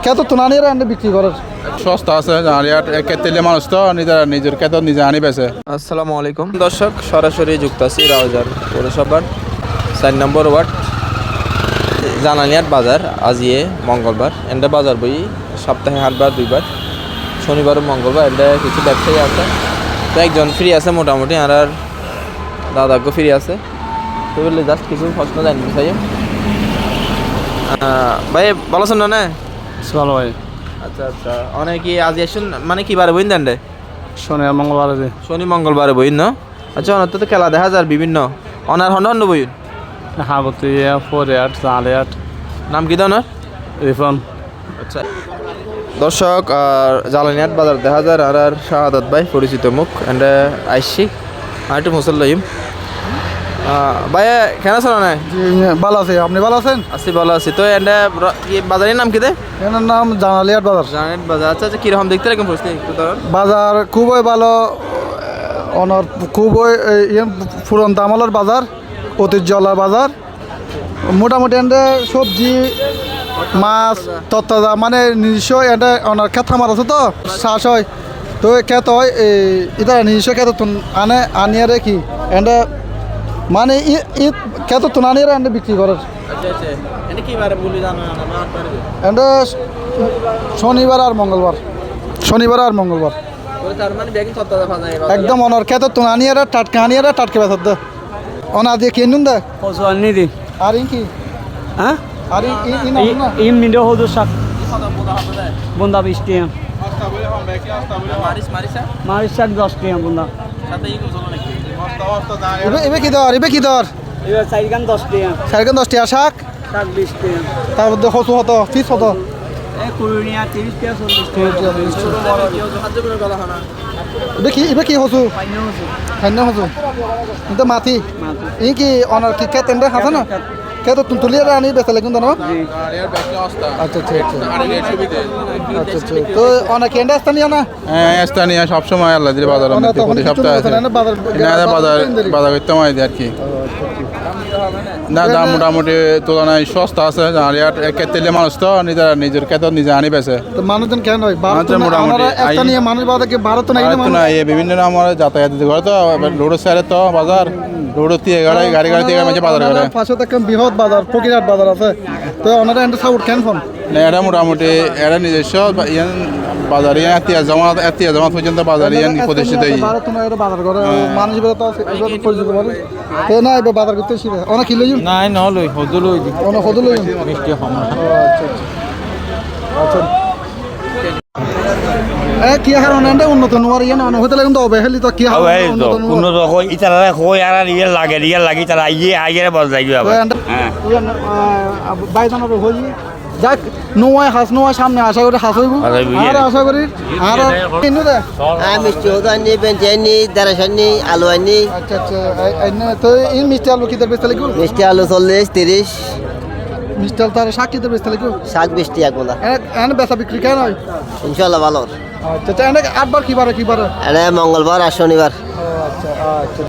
কত তুনানি এনে বিক্রি করার সস্তা আছে তেলে মানুষ তো নিজের ক্ষেত নিজে আনি বেছে। আসসালামু আলাইকুম দর্শক, সরাসরি যুক্ত আছি রাউজান পৌরসভার 4 নম্বর ওয়ার্ড জানালিয়াট বাজার। আজিয়ে মঙ্গলবার এন্ডা বাজার বই সপ্তাহে হাটবার 2বার, শনিবার ও মঙ্গলবার। এন্ডা কিছু ব্যবসায়ী আছে, তো একজন ফ্রি আছে মোটামুটি, আর দাদাকে ফ্রি আছে। তো বললে জাস্ট কিছু প্রশ্ন জানতে চাই। ভাই ভালো আছেন না? ভালো ভাই। আচ্ছা আচ্ছা, অনেকে আজ আসুন মানে কি বারে বইন দেন? শনি আর মঙ্গলবারে শনি মঙ্গলবারে বইন না? আচ্ছা, অনার তো খেলা দেখা যায় বিভিন্ন অনার হন্ড বইন। হাবতি 4 8 নাম কি ওনার? রিফন। আচ্ছা দর্শক, জালানিয়াট বাজার দেখা যায় আর শাহাদাত ভাই পরিচিত মুখ এন্ড আইসি আর একটু মুসল্লাইম। ভাই কেন আছেন? না ভালো আছে, আপনি ভালো আছেন? আছি, ভালো আছি। তো এন্ড বাজারের নাম কি দে? এনার নাম জানালিয়াট বাজার। জানালিয়াট বাজার। আচ্ছা আচ্ছা, কিরকম দেখতে রাখেন পরিস্থিতি একটু ধরুন। বাজার খুবই ভালো, অনর খুবই পুরন দামলের বাজার, ঐতিহ্যলার বাজার। মোটামুটি এনে সবজি মাছ তত্তাজা মানে নিজস্ব এটা ওনার ক্ষেত খামার আছে তো চাষ হয়, তো ক্ষেত হয় এটা নিজস্ব ক্ষেত আনে আনিয়ে কি এটা মানে ক্ষেত তুন আনিয়ে এনে বিক্রি করার। আচ্ছা আচ্ছা, এনে কি বারে বলি জানা না পারবে? এটা শনিবার আর মঙ্গলবার, শনিবার আর মঙ্গলবার। তার মানে ব্যাগিং তত্তাজা পাওয়া যায় একদম ওনার ক্ষেত তুন আনিয়ে টাটকা বেসার দে ওনা দিয়ে কিনুন দে Kosoalni di. আর কি Hah? আর Im mindo hodo sak. Bunda 20 টাকা। মারিস মারিসা Maris sak 10 টাকা bunda. সাথে ই কোন নাকি? এবে কি দর Ebar saigan 10 টাকা। সাড়ে 10 টাকা শাক, Sak 20 টাকা. তার মধ্যে কচু হতো ফিস হতো Eh kurunia 30 টাকা 40 টাকা. কেউ সাহায্য করে গলা হানা। এবে কি হসু Paino hoso. খান্য হসু কিন্তু মাথি Matu. ই কি অনার কি খেত এনে হাসে না খেত তুলিয়ে আনি বেচা লাগুন না। Ji. আচ্ছা আচ্ছা আচ্ছা আচ্ছা, তো অনেক এন্ডা স্থানীয় না স্থানীয় সবসময় আল্লাহ দিলে বাজার প্রতি সপ্তাহে আছে। বাজার করতে হয় আর কি। না দাম মোটামুটি তুলনায় সস্তা আছে। তেলে মানুষ তো নিজের ক্ষেত নিজে আনি বেছে। তো মানুষজন কেন হয় মোটামুটি স্থানীয় মানুষ বাজার ভারত নাই না বিভিন্ন আমার যাতায়াত ঘরে তো রোডের সাইডে তো বাজার, রোডের দিয়ে গাড়ি থেকে মাঝে বাজার করে। পাশে তো একটা বৃহৎ বাজার ফকিরহাট বাজার আছে, তো ওনারা এন্ড সাউট কেন ফোন না এটা মোটামুটি এটা নিজস্ব ইয়ান বাজার ইয়ান এতিয়া জমা পর্যন্ত বাজার ইয়ান প্রতিষ্ঠিত। ভারত না এটা বাজার করে মানুষ বেরো তো পরিচিত বলে তো না এবার বাজার করতে শিখে অনেক কি লইম নাই নলই হদলই দি অনেক হদু লইম। মিষ্টি হম। আচ্ছা আচ্ছা কি হার অনেক উন্নত নোয়ার ইয়ান অনেক হতে লাগুন তো অবহেলি তো কি হার উন্নত কোনো রকম ইতারা কই আর রিয়েল লাগে তারা আইয়ে বজাই যাবে। বাইদানোর হই যাক নোয়ায় হাস নোয়ায় সামনে আশা করি হাস হইব আর আশা করি আর কিনু দে মিষ্টি হতো আনি পেঁচে আনি দেড়শ আনি আলু আনি। আচ্ছা আচ্ছা, তো এই মিষ্টি আলু কি বেচতে লাগবে? মিষ্টি আলু 40 30। মিষ্টি আলু তার শাক কি বেচতে লাগবে? শাক 20 টাকা গোলা। এনে বেচা বিক্রি কেন হয়? ইনশাল্লাহ ভালো। আচ্ছা আচ্ছা, এনে 8 বার কি বারে? এনে মঙ্গলবার আর শনিবার। আচ্ছা আচ্ছা,